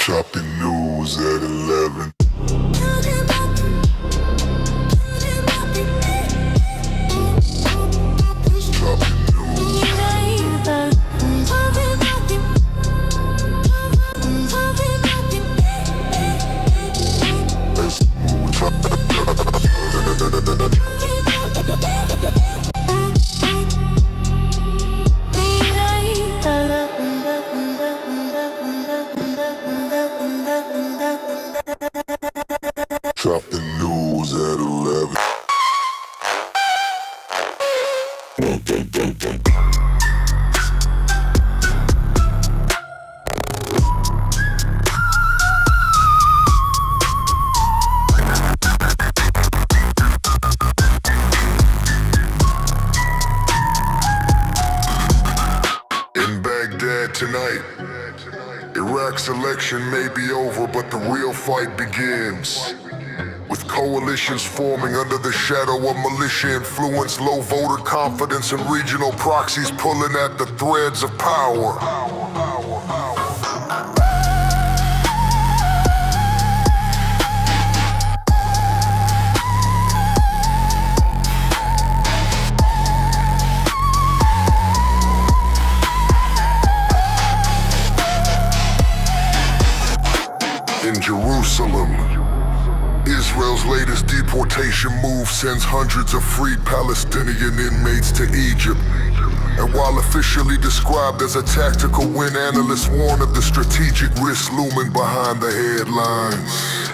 Chopping news at 11. Chopping news. Chopping news at 11. In Baghdad tonight, Iraq's election may be over, but the real fight begins. With coalitions forming under the shadow of militia influence, low voter confidence, and regional proxies pulling at the threads of power. In Jerusalem, Israel's latest deportation move sends hundreds of freed Palestinian inmates to Egypt. And while officially described as a tactical win, analysts warn of the strategic risk looming behind the headlines.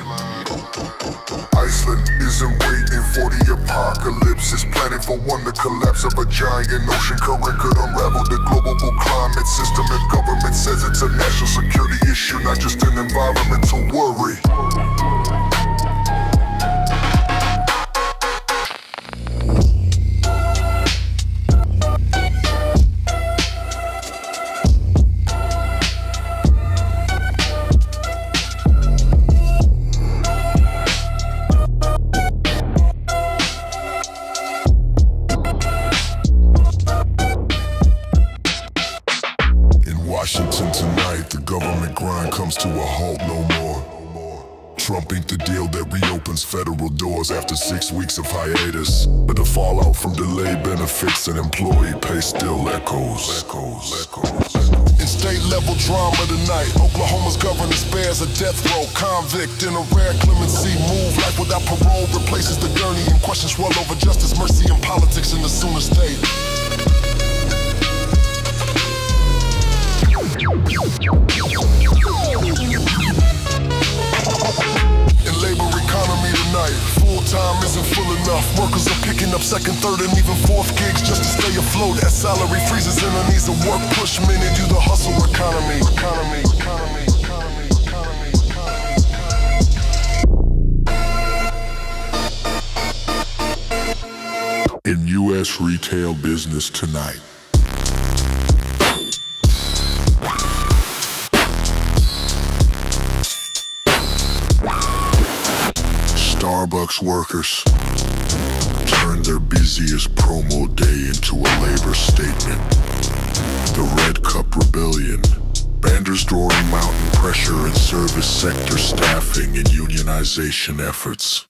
Iceland isn't waiting for the apocalypse, it's planning for one. The collapse of a giant ocean current could unravel the global climate system, and government says it's a national security issue, not just an environmental worry. Washington tonight, the government grind comes to a halt no more. Trump inked the deal that reopens federal doors after 6 weeks of hiatus, but the fallout from delayed benefits and employee pay still echoes. In state-level drama tonight, Oklahoma's governor spares a death row convict in a rare clemency move. Life without parole replaces the gurney, and questions swirl over justice, mercy, and politics in the Sooner state. In labor economy tonight, full-time isn't full enough. Workers are picking up second, third, and even fourth gigs just to stay afloat as salary freezes and the needs of work push men into the hustle economy. In U.S. retail business tonight, Starbucks workers turned their busiest promo day into a labor statement. The Red Cup Rebellion, banners drawing mountain pressure in service sector staffing and unionization efforts.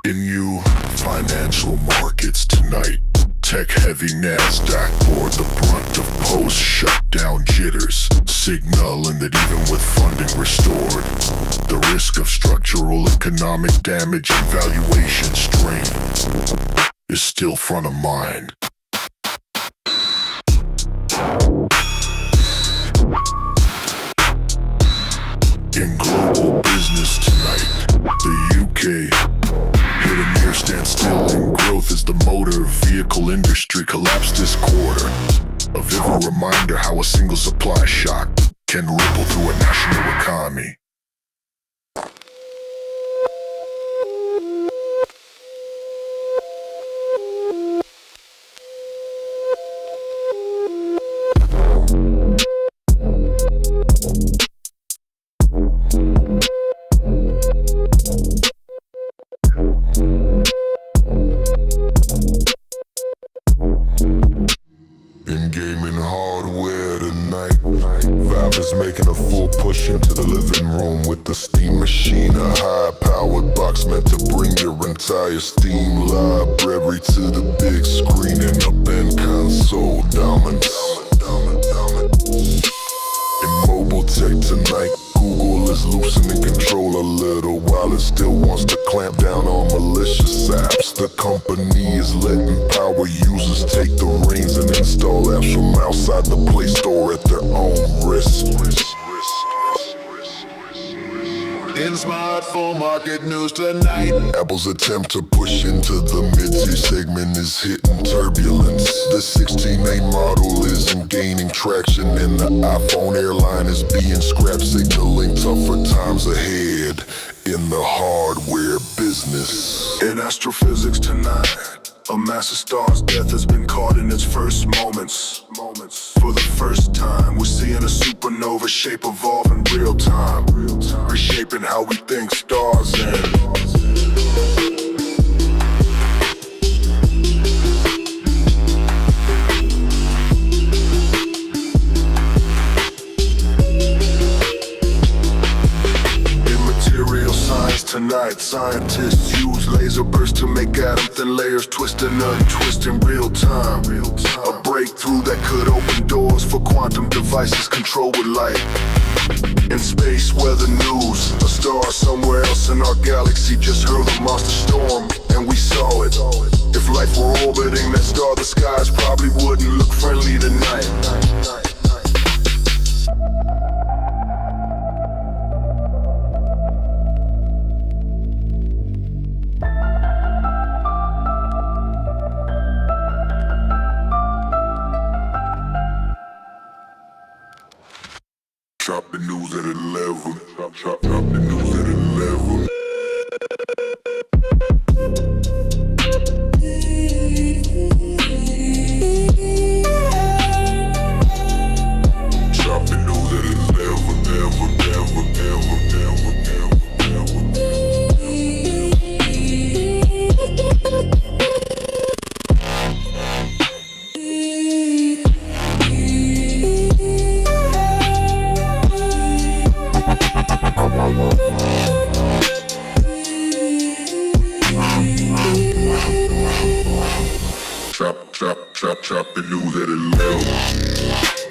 In you financial markets tonight, tech-heavy NASDAQ bore the brunt of post-shutdown jitters, signaling that even with funding restored, the risk of structural economic damage and valuation strain is still front of mind. In global business tonight, the UK hit a near standstill in growth as the motor vehicle industry collapsed this quarter. A vivid reminder how a single supply shock can ripple through a national economy. In gaming hardware tonight, Valve is making a full push into the living room with the Steam machine, a high-powered box meant to bring your entire Steam library to the big screen and up-end console dominance. In mobile tech tonight, Google is loosening control a little while it still wants to clamp down on malicious apps. The company is letting power users take the reins and install apps from outside the Play Store at their own risk. In smartphone market news tonight, Apple's attempt to push into the mid-tier segment is hitting turbulence. The 16A model isn't gaining traction, and the iPhone airline is being scrapped, signaling tougher times ahead in the hardware business. in astrophysics tonight, a massive star's death has been caught in its first moments. For the first time, we're seeing a supernova shape evolve in real time, reshaping how we think stars end. Tonight, scientists use laser bursts to make atom-thin layers twist and untwist in real time. A breakthrough that could open doors for quantum devices controlled with light. In space weather news, a star somewhere else in our galaxy just hurled a monster storm, and we saw it. If life were orbiting that star, the skies probably wouldn't look friendly tonight. Drop the news at 11. Drop the news at 11. Drop the news at 11. Drop the news at 11.